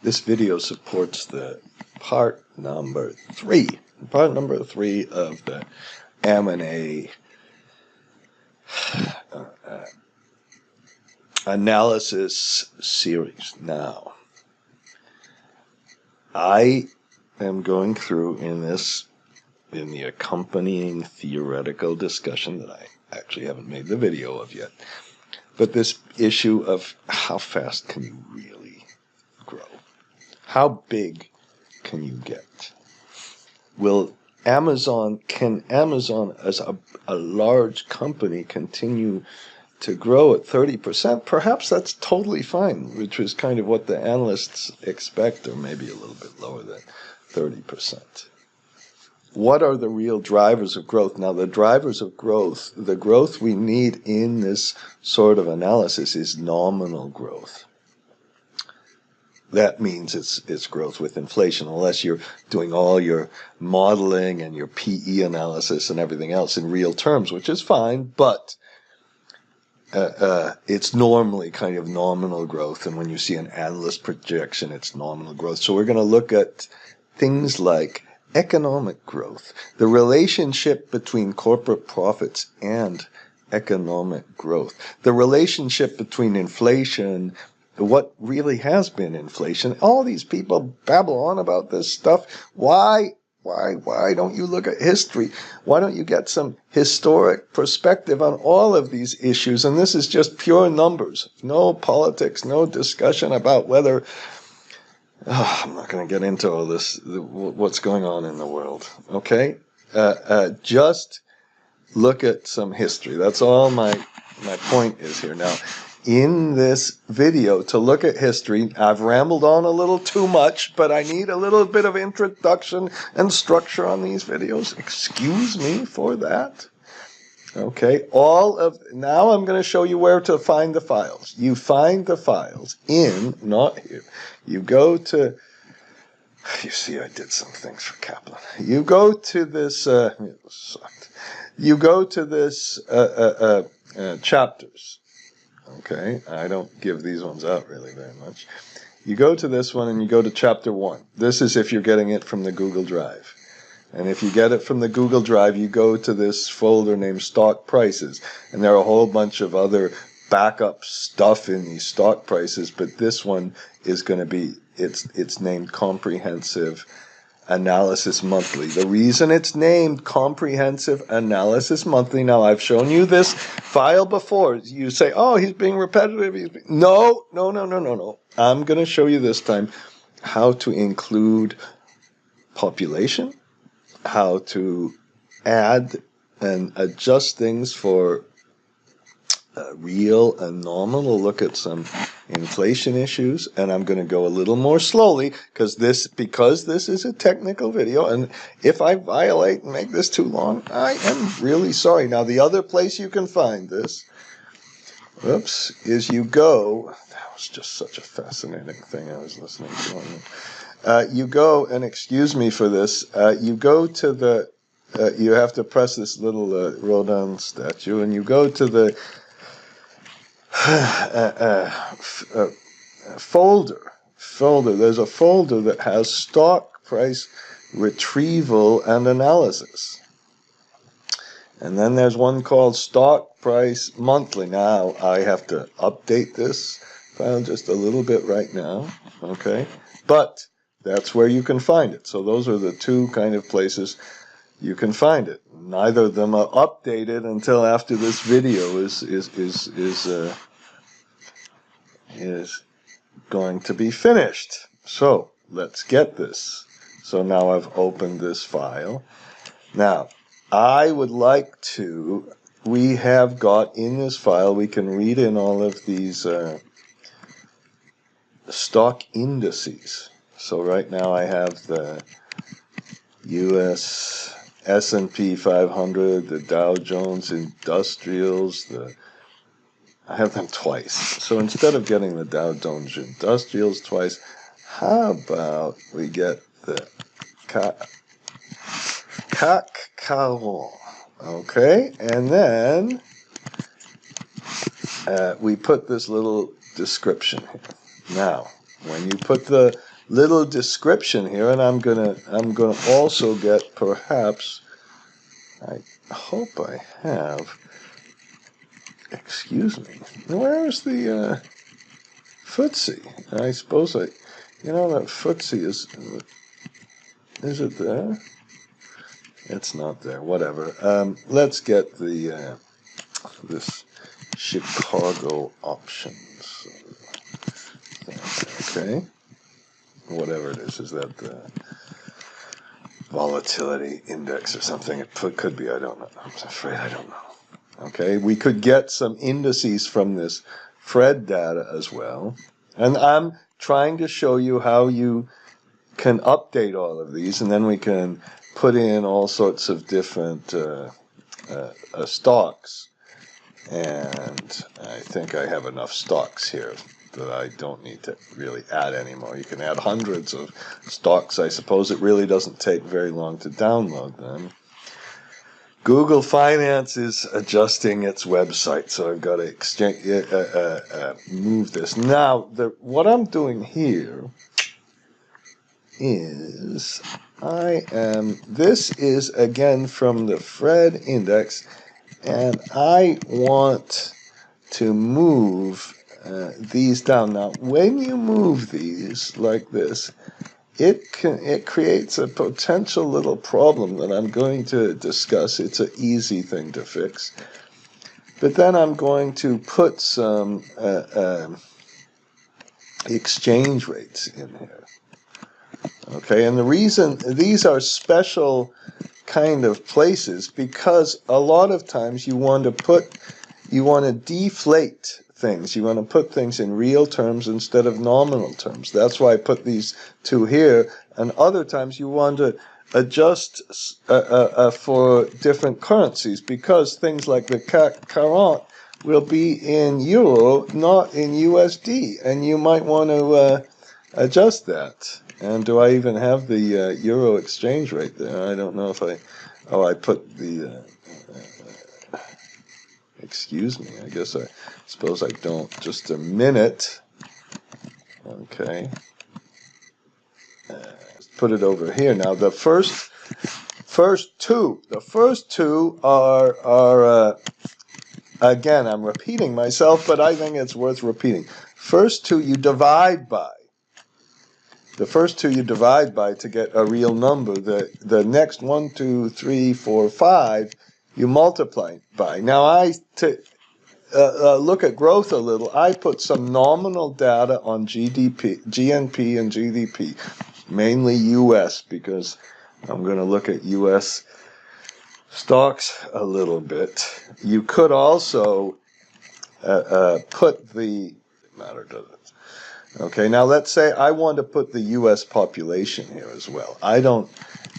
This video supports the part number 3. Part number 3 of the M&A analysis series. Now, I am going through in the accompanying theoretical discussion that I actually haven't made the video of yet, but this issue of how fast can you really grow? How big can you get? Can Amazon as a large company continue to grow at 30%? Perhaps that's totally fine, which is kind of what the analysts expect, or maybe a little bit lower than 30%. What are the real drivers of growth? Now, the drivers of growth, the growth we need in this sort of analysis is nominal growth. That means it's growth with inflation, unless you're doing all your modeling and your PE analysis and everything else in real terms, which is fine, but it's normally kind of nominal growth, and when you see an analyst projection, it's nominal growth. So we're going to look at things like economic growth, the relationship between corporate profits and economic growth, the relationship between inflation, what really has been inflation. All these people babble on about this stuff. Why don't you look at history? Why don't you get some historic perspective on all of these issues? And this is just pure numbers. No politics, no discussion about whether... I'm not going to get into all this, what's going on in the world, okay? Just look at some history. That's all my point is here. Now, in this video, to look at history, I've rambled on a little too much, but I need a little bit of introduction and structure on these videos. Excuse me for that. Okay, now I'm going to show you where to find the files. You find the files not here. You go to, you see I did some things for Kaplan. You go to this, you go to this chapters. Okay, I don't give these ones out really very much. You go to this one and you go to chapter 1. This is if you're getting it from the Google Drive. And if you get it from the Google Drive, you go to this folder named Stock Prices. And there are a whole bunch of other backup stuff in these stock prices, but this one is going to be, it's named Comprehensive Analysis Monthly. The reason it's named Comprehensive Analysis Monthly, now I've shown you this file before. You say, oh, he's being repetitive. No. I'm going to show you this time how to include population, how to add and adjust things for real and nominal, look at some inflation issues, and I'm going to go a little more slowly because this is a technical video, and if I violate and make this too long, I am really sorry. Now, the other place you can find this, is you go, that was just such a fascinating thing I was listening to. You go, and excuse me for this, you go to the, you have to press this little Rodin statue, and you go to the folder. There's a folder that has stock price retrieval and analysis. And then there's one called Stock Price Monthly. Now, I have to update this file just a little bit right now, okay? But that's where you can find it. So those are the two kind of places you can find it. Neither of them are updated until after this video is going to be finished. So let's get this. So now I've opened this file. Now, I would like to, we have got in this file, we can read in all of these stock indices. So right now I have the US S&P 500, the Dow Jones Industrials, I have them twice. So instead of getting the Dow Jones Industrials twice, how about we get the CAC 40, okay? And then we put this little description here. Now, when you put the little description here, and I'm gonna also get, perhaps, I hope I have, excuse me, where is the Footsie? I suppose that Footsie is it there? It's not there, whatever. Let's get the this Chicago options. Okay, whatever it is that the volatility index or something? It could be, I don't know. I'm afraid I don't know. Okay, we could get some indices from this Fred data as well. And I'm trying to show you how you can update all of these, and then we can put in all sorts of different stocks. And I think I have enough stocks here that I don't need to really add anymore. You can add hundreds of stocks. I suppose it really doesn't take very long to download them. Google Finance is adjusting its website, so I've got to move this. Now, what I'm doing here is this is again from the Fred index, and I want to move these down. Now, when you move these like this, it creates a potential little problem that I'm going to discuss. It's an easy thing to fix. But then I'm going to put some exchange rates in here. Okay, and the reason these are special kind of places, because a lot of times you want to deflate things. You want to put things in real terms instead of nominal terms. That's why I put these two here. And other times you want to adjust for different currencies, because things like the CAC 40 will be in euro, not in USD, and you might want to adjust that. And do I even have the euro exchange rate there? I don't know if I put the excuse me, I suppose I don't. Just a minute. Okay. Let's put it over here. Now the first two are again, I'm repeating myself, but I think it's worth repeating. First two you divide by. The first two you divide by to get a real number. The next 1, 2, 3, 4, 5 you multiply by. Now to look at growth a little, I put some nominal data on GNP and GDP, mainly U.S., because I'm going to look at U.S. stocks a little bit. You could also put the matter does it. Okay, now let's say I want to put the U.S. population here as well.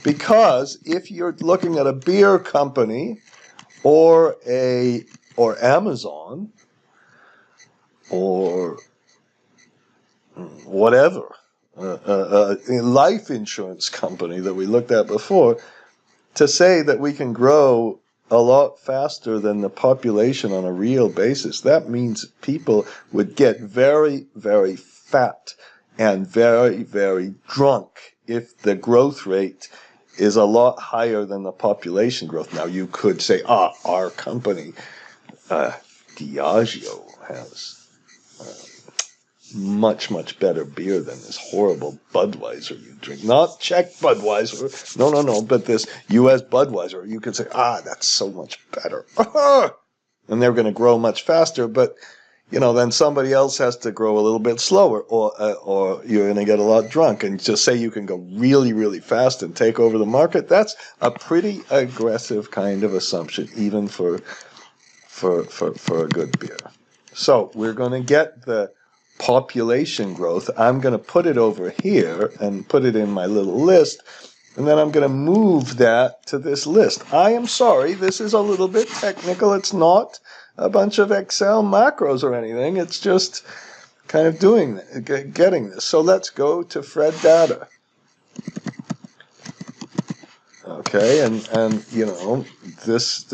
Because if you're looking at a beer company or Amazon or whatever, a life insurance company that we looked at before, to say that we can grow a lot faster than the population on a real basis, that means people would get very, very fat and very, very drunk if the growth rate is a lot higher than the population growth. Now, you could say, our company, Diageo, has much, much better beer than this horrible Budweiser you drink. Not Czech Budweiser. No, but this U.S. Budweiser. You could say, that's so much better. And they're going to grow much faster, but then somebody else has to grow a little bit slower, or you're going to get a lot drunk. And just say you can go really, really fast and take over the market, that's a pretty aggressive kind of assumption, even for a good beer. So we're going to get the population growth. I'm going to put it over here and put it in my little list, and then I'm going to move that to this list. I am sorry, this is a little bit technical. It's not a bunch of Excel macros or anything. It's just kind of getting this. So let's go to Fred data. Okay, and this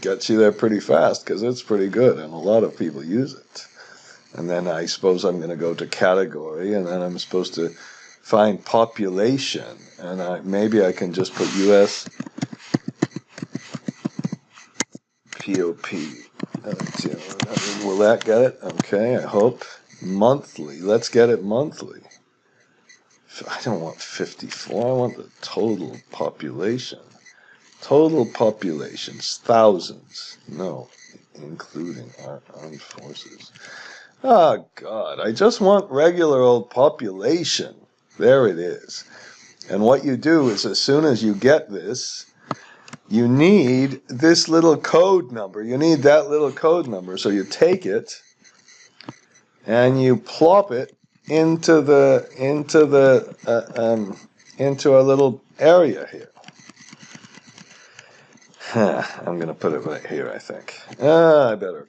gets you there pretty fast because it's pretty good and a lot of people use it. And then I suppose I'm going to go to category, and then I'm supposed to find population, and maybe I can just put US POP. Will that get it? Okay, I hope. Monthly. Let's get it monthly. I don't want 54. I want the total population. Total populations. Thousands. No, including our armed forces. Oh, God. I just want regular old population. There it is. And what you do is as soon as you get this, you need this little code number. You need that little code number. So you take it and you plop it into a little area here. I'm going to put it right here, I think. I better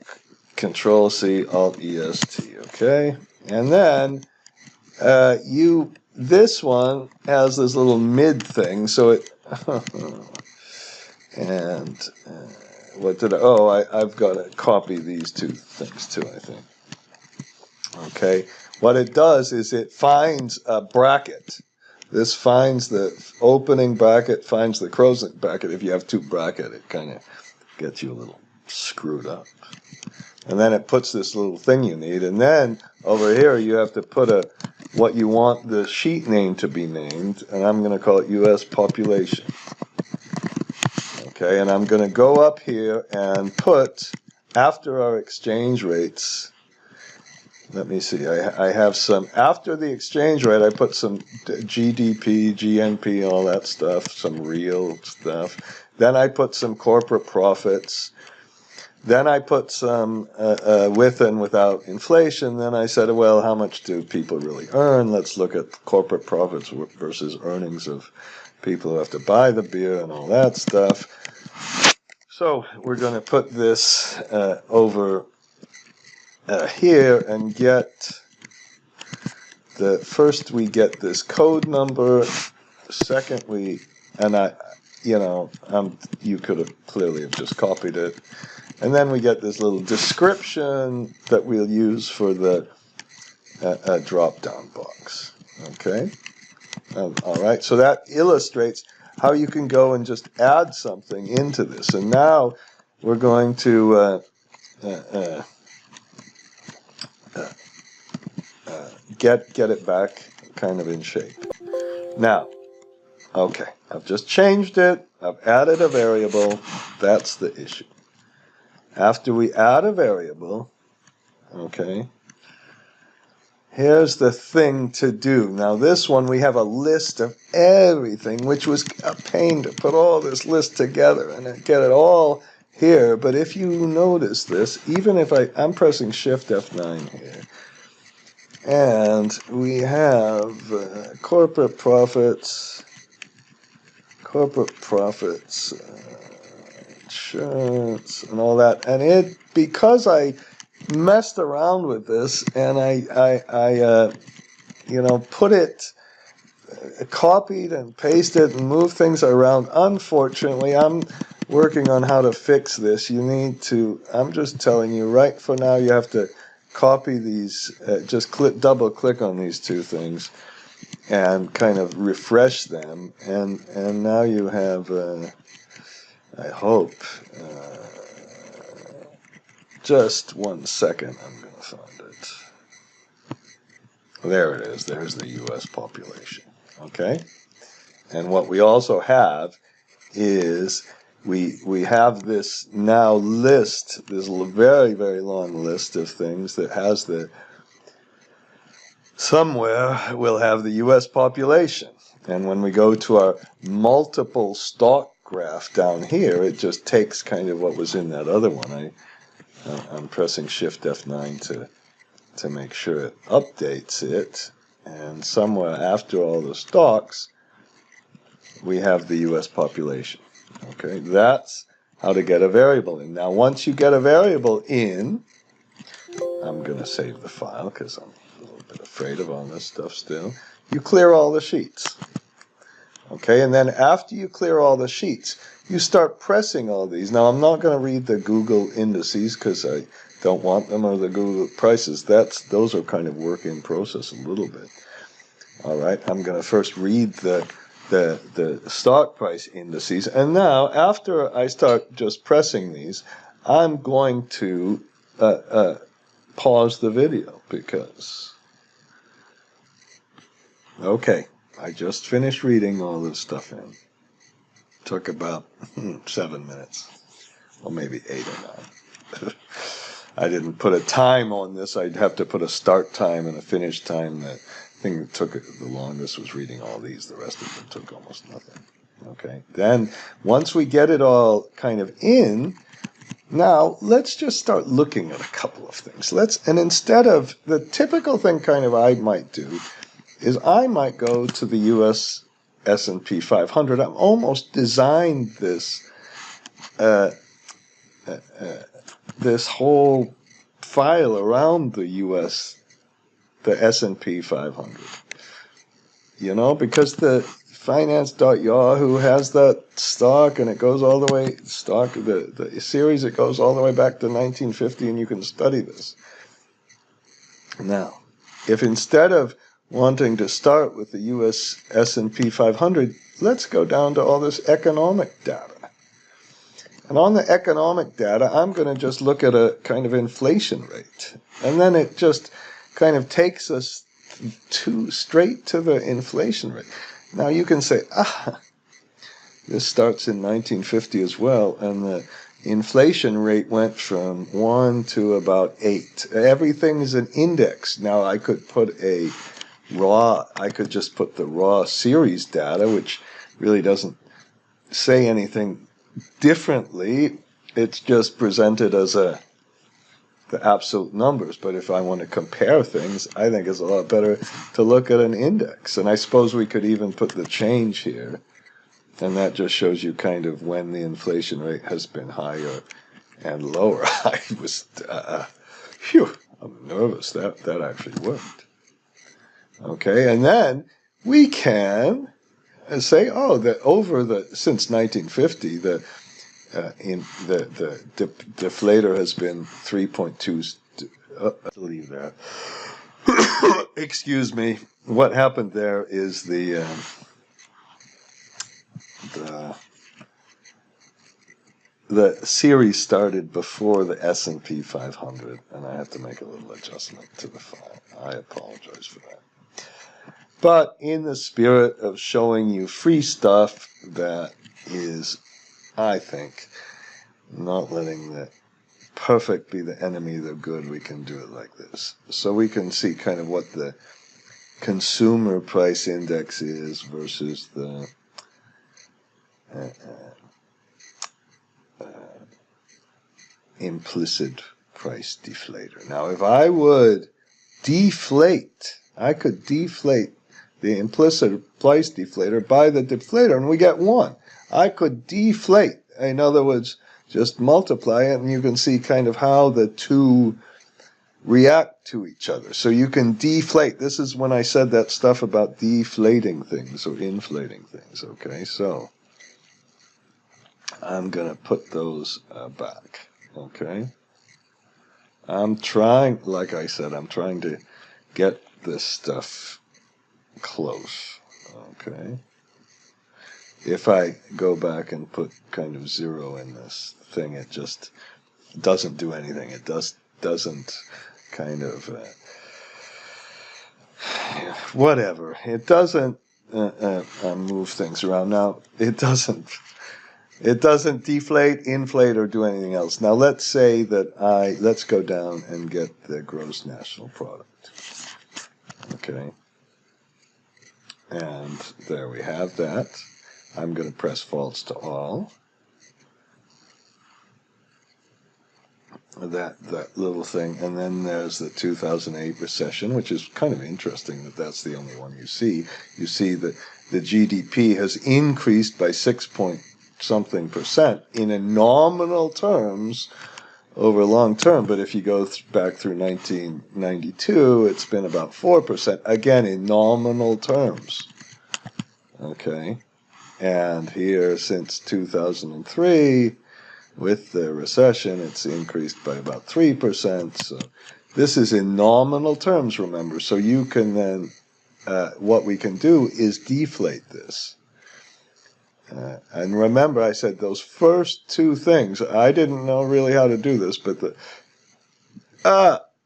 Control C, Alt EST, okay? And then this one has this little mid thing, so it, and what did I've got to copy these two things too, I think. Okay, what it does is it finds a bracket. This finds the opening bracket, finds the closing bracket. If you have two brackets, it kind of gets you a little screwed up. And then it puts this little thing you need. And then over here you have to put what you want the sheet name to be named. And I'm going to call it US population. Okay, and I'm going to go up here and put, after our exchange rates, let me see, I have some, after the exchange rate, I put some GDP, GNP, all that stuff, some real stuff. Then I put some corporate profits. Then I put some with and without inflation. Then I said, well, how much do people really earn? Let's look at corporate profits versus earnings of people who have to buy the beer and all that stuff. So we're going to put this over here and get first we get this code number. Second you could have clearly have just copied it. And then we get this little description that we'll use for the drop-down box. Okay? All right, so that illustrates how you can go and just add something into this. And now we're going to get it back kind of in shape. Now, okay, I've just changed it. I've added a variable. That's the issue. After we add a variable, okay, here's the thing to do. Now this one, we have a list of everything, which was a pain to put all this list together and get it all here. But if you notice this, even if I'm pressing Shift F9 here, and we have corporate profits, insurance, and all that. And because I messed around with this and I put it, copied and pasted and moved things around. Unfortunately, I'm working on how to fix this. I'm just telling you right for now, you have to copy these, just double click on these two things and kind of refresh them. And now you have, I hope, just 1 second, I'm going to find it. There it is. There's the U.S. population. Okay? And what we also have is we have this now list, this very, very long list of things that has somewhere we'll have the U.S. population. And when we go to our multiple stock graph down here, it just takes kind of what was in that other one. I'm pressing Shift F9 to make sure it updates it. And somewhere after all the stocks, we have the U.S. population. Okay, that's how to get a variable in. Now, once you get a variable in, I'm going to save the file because I'm a little bit afraid of all this stuff still. You clear all the sheets. Okay, and then after you clear all the sheets, you start pressing all these. Now, I'm not going to read the Google indices because I don't want them, or the Google prices. Those are kind of work in process a little bit. All right, I'm going to first read the stock price indices, and now after I start just pressing these, I'm going to pause the video because, okay, I just finished reading all this stuff in. Took about 7 minutes, or maybe 8 or 9. I didn't put a time on this. I'd have to put a start time and a finish time. The thing that took the longest was reading all these. The rest of them took almost nothing. Okay. Then once we get it all kind of in, now let's just start looking at a couple of things. And instead of the typical thing kind of I might do is I might go to the US S&P 500. I've almost designed this this whole file around the S&P 500. You know, because the finance.yahoo has that stock, and it goes all the way, the series, it goes all the way back to 1950, and you can study this. Now, if instead of wanting to start with the US S&P 500, let's go down to all this economic data. And on the economic data, I'm going to just look at a kind of inflation rate. And then it just kind of takes us straight to the inflation rate. Now you can say, this starts in 1950 as well, and the inflation rate went from 1 to about 8. Everything is an index. Now I could put I could just put the raw series data, which really doesn't say anything differently. It's just presented as the absolute numbers. But if I want to compare things, I think it's a lot better to look at an index. And I suppose we could even put the change here. And that just shows you kind of when the inflation rate has been higher and lower. I was, I'm nervous. That actually worked. Okay, and then we can say, since 1950, the deflator has been 3.2. Leave that. Excuse me. What happened there is the series started before the S&P 500, and I have to make a little adjustment to the file. I apologize for that. But in the spirit of showing you free stuff that is, I think, not letting the perfect be the enemy of the good, we can do it like this. So we can see kind of what the consumer price index is versus the implicit price deflator. Now, if I would deflate, I could deflate the implicit price deflator by the deflator, and we get 1. I could deflate, in other words, just multiply it, and you can see kind of how the two react to each other. So you can deflate. This is when I said that stuff about deflating things or inflating things, okay? So I'm going to put those back, okay? I'm trying, like I said, I'm trying to get this stuff close, okay? If I go back and put kind of 0 in this thing, it just doesn't do anything. It doesn't kind of whatever. It doesn't move things around. Now it doesn't deflate, inflate, or do anything else. Now let's say that let's go down and get the gross national product. Okay. And there we have that. I'm going to press false to all. That little thing. And then there's the 2008 recession, which is kind of interesting that that's the only one you see. You see that the GDP has increased by 6-point-something% in a nominal terms over long term. But if you go back through 1992, it's been about 4%, again in nominal terms. Okay. And here, since 2003, with the recession, it's increased by about 3%. So this is in nominal terms, remember. So you can then what we can do is deflate this. And remember, I said those first two things, I didn't know really how to do this, but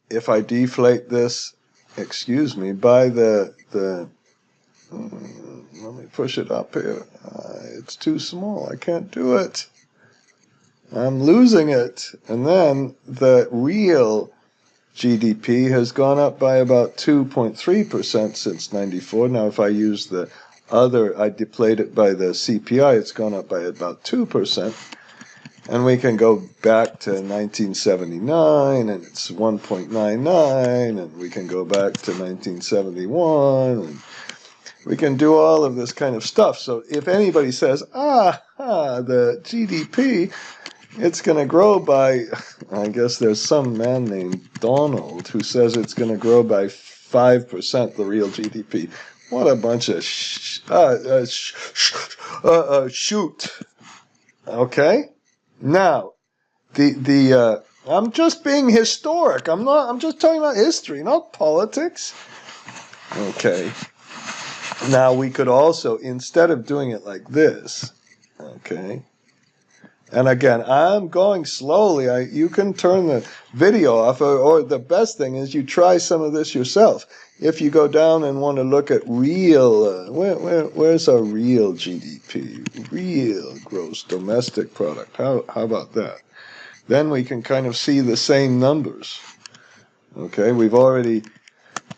if I deflate this, excuse me, by let me push it up here. It's too small. I can't do it. I'm losing it. And then the real GDP has gone up by about 2.3% since 94. Now, if I use the other, I deflate it by the CPI, it's gone up by about 2%. And we can go back to 1979, and it's 1.99, and we can go back to 1971, and we can do all of this kind of stuff. So if anybody says, the GDP, it's going to grow by, I guess there's some man named Donald who says it's going to grow by 5%, the real GDP. What a bunch of shoot. Okay? Now, I'm just being historic. I'm just talking about history, not politics. Okay. Now, we could also, instead of doing it like this, okay, and again, I'm going slowly. You can turn the video off, or the best thing is you try some of this yourself. If you go down and want to look at real, where's our real GDP? Real gross domestic product. How about that? Then we can kind of see the same numbers. Okay, we've already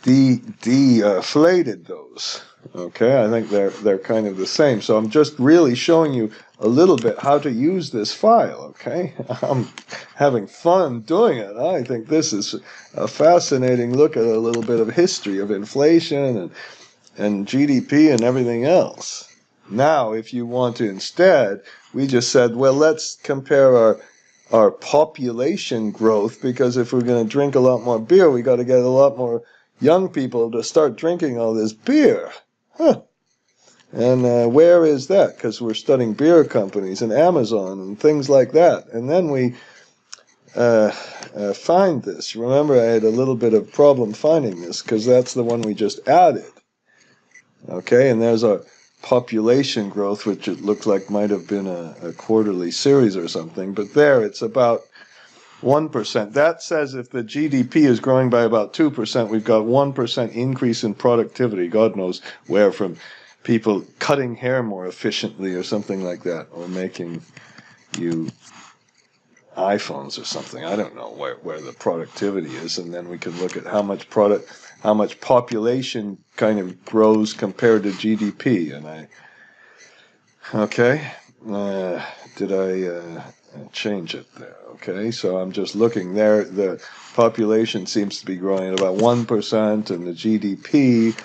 deflated those. Okay, I think they're kind of the same. So I'm just really showing you a little bit how to use this file, okay? I'm having fun doing it. I think this is a fascinating look at a little bit of history of inflation and GDP and everything else. Now, if you want to instead, we just said, well, let's compare our population growth, because if we're going to drink a lot more beer, we got to get a lot more young people to start drinking all this beer. Huh. And where is that? Because we're studying beer companies and Amazon and things like that. And then we find this. Remember, I had a little bit of problem finding this because that's the one we just added. Okay, and there's our population growth, which it looks like might have been a quarterly series or something. But there, it's about 1%. That says if the GDP is growing by about 2%, we've got 1% increase in productivity. God knows where, from people cutting hair more efficiently or something like that, or making you iPhones or something. I don't know where the productivity is, and then we can look at how much population kind of grows compared to GDP. And did I change it there? Okay, so I'm just looking there. The population seems to be growing at about 1%, and the GDP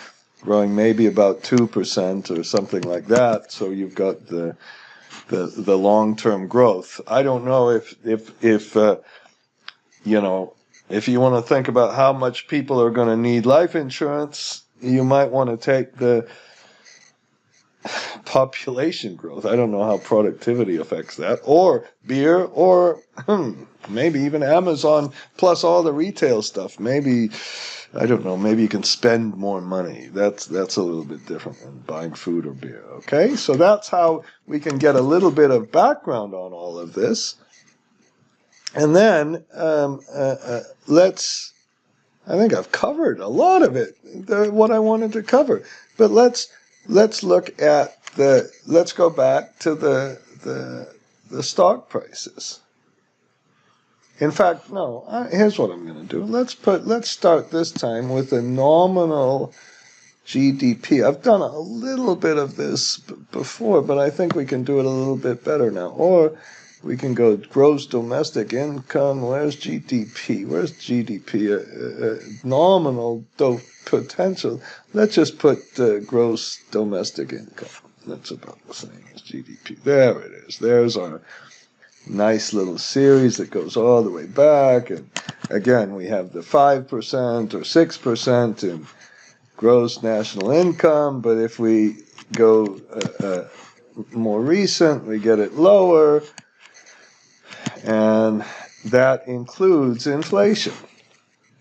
growing maybe about 2% or something like that. So you've got the long-term growth. I don't know if you want to think about how much people are going to need life insurance, you might want to take the population growth. I don't know how productivity affects that, or beer, or maybe even Amazon plus all the retail stuff. Maybe, I don't know, maybe you can spend more money. That's a little bit different than buying food or beer. Okay, so that's how we can get a little bit of background on all of this. And then I think I've covered a lot of it, what I wanted to cover. But let's look at let's go back to the stock prices. In fact, no, here's what I'm going to do. Let's start this time with a nominal GDP. I've done a little bit of this before, but I think we can do it a little bit better now. Or we can go gross domestic income. Where's GDP? Where's GDP? Nominal potential. Let's just put gross domestic income. That's about the same as GDP. There it is. There's our nice little series that goes all the way back. And again, we have the 5% or 6% in gross national income. But if we go more recent, we get it lower. And that includes inflation.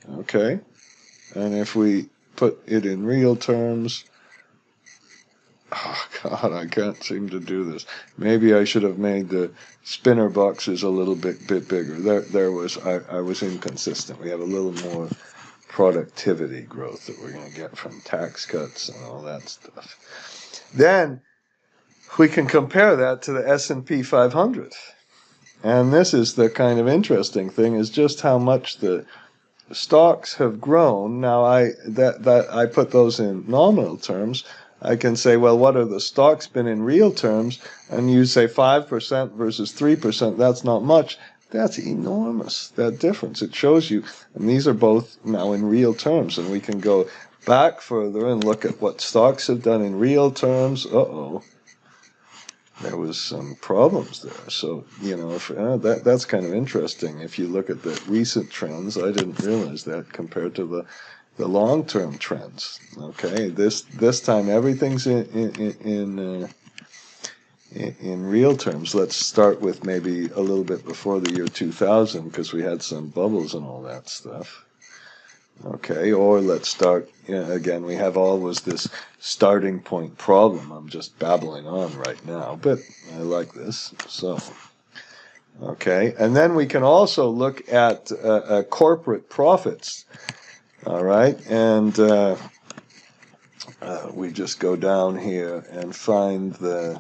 Okay? And if we put it in real terms. Oh, God, I can't seem to do this. Maybe I should have made the spinner boxes a little bit bigger. I was inconsistent. We have a little more productivity growth that we're going to get from tax cuts and all that stuff. Then we can compare that to the S&P 500. And this is the kind of interesting thing, is just how much the stocks have grown. Now, I put those in nominal terms. I can say, well, what are the stocks been in real terms? And you say 5% versus 3%. That's not much. That's enormous, that difference. It shows you, and these are both now in real terms, and we can go back further and look at what stocks have done in real terms. There was some problems there. So, that's kind of interesting. If you look at the recent trends, I didn't realize that compared to the long-term trends. Okay, this time everything's in real terms. Let's start with maybe a little bit before the year 2000, because we had some bubbles and all that stuff. Okay, or let's start, again, we have always this starting point problem. I'm just babbling on right now, but I like this. So, okay, and then we can also look at corporate profits. All right, and we just go down here and find the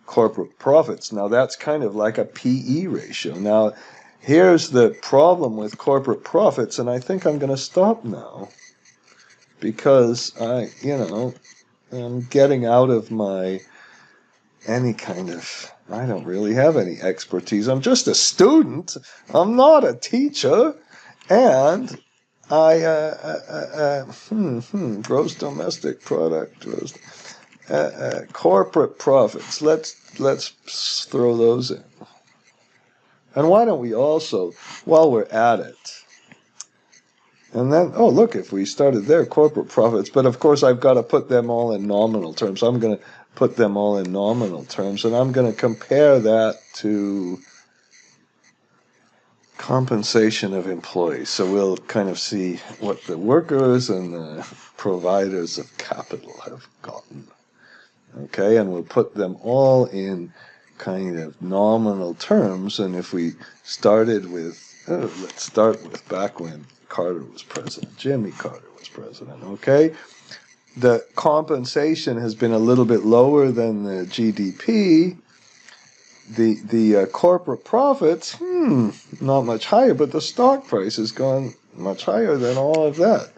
corporate profits. Now, that's kind of like a PE ratio. Now, here's the problem with corporate profits, and I think I'm going to stop now because I'm getting out of any kind of, I don't really have any expertise. I'm just a student. I'm not a teacher. And gross domestic product, corporate profits. Let's throw those in. And why don't we also, while we're at it, and then, look, if we started there, corporate profits, but of course I've got to put them all in nominal terms. I'm going to put them all in nominal terms, and I'm going to compare that to compensation of employees. So we'll kind of see what the workers and the providers of capital have gotten. Okay, and we'll put them all in kind of nominal terms. And if we started with, let's start with back when Carter was president, Jimmy Carter was president, okay? The compensation has been a little bit lower than the GDP. The corporate profits, not much higher, but the stock price has gone much higher than all of that.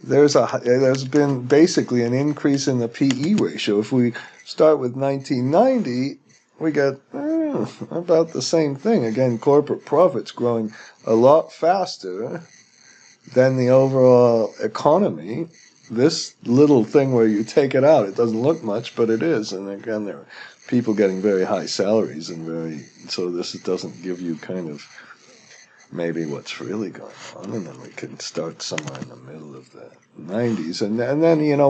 There's been basically an increase in the PE ratio. If we start with 1990, we get about the same thing. Again, corporate profits growing a lot faster than the overall economy. This little thing where you take it out, it doesn't look much, but it is. And again, there are people getting very high salaries so this doesn't give you kind of maybe what's really going on. And then we can start somewhere in the middle of the 90s. And then,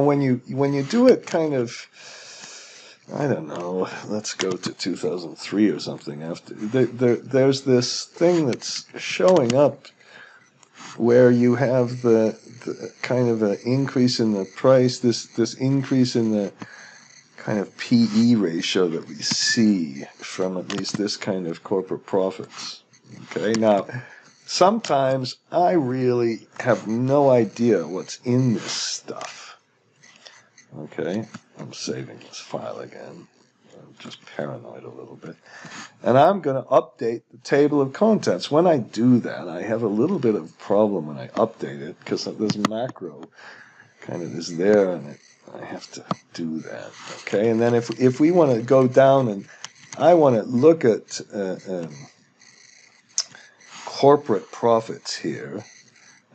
when you do it kind of, I don't know, let's go to 2003 or something after. There's this thing that's showing up where you have the kind of an increase in the price, this increase in the kind of PE ratio that we see from at least this kind of corporate profits. Okay, now, sometimes I really have no idea what's in this stuff. Okay, I'm saving this file again. I'm just paranoid a little bit. And I'm going to update the table of contents. When I do that, I have a little bit of problem when I update it because this macro kind of is there and I have to do that. Okay, and then if we want to go down and I want to look at corporate profits here,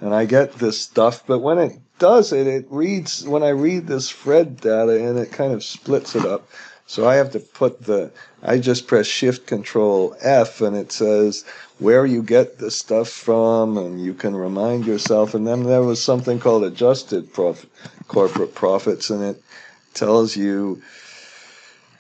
and I get this stuff, but when it does it reads, when I read this Fred data, and it kind of splits it up. So I have to I just press Shift Control F, and it says where you get the stuff from, and you can remind yourself. And then there was something called adjusted corporate profits, and it tells you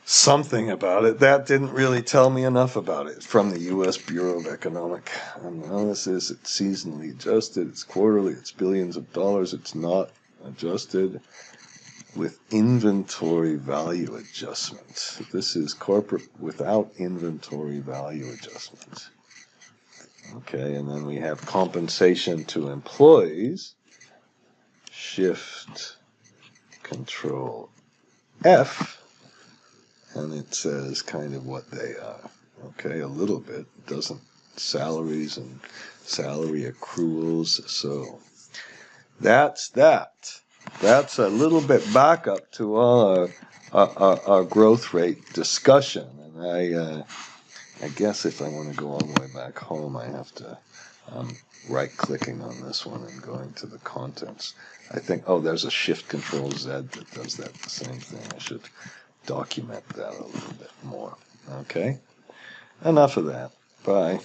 something about it. That didn't really tell me enough about it. From the U.S. Bureau of Economic Analysis, it's seasonally adjusted, it's quarterly, it's billions of dollars, it's not adjusted with inventory value adjustment. This is corporate without inventory value adjustment. Okay, and then we have compensation to employees. Shift Control F, and it says kind of what they are. Okay, a little bit. It doesn't, salaries and salary accruals. So that's that. That's a little bit back up to all our growth rate discussion. And I guess if I want to go all the way back home, I have to right-clicking on this one and going to the contents. I think, oh, there's a Shift Control Z that does that the same thing. I should document that a little bit more. Okay? Enough of that. Bye.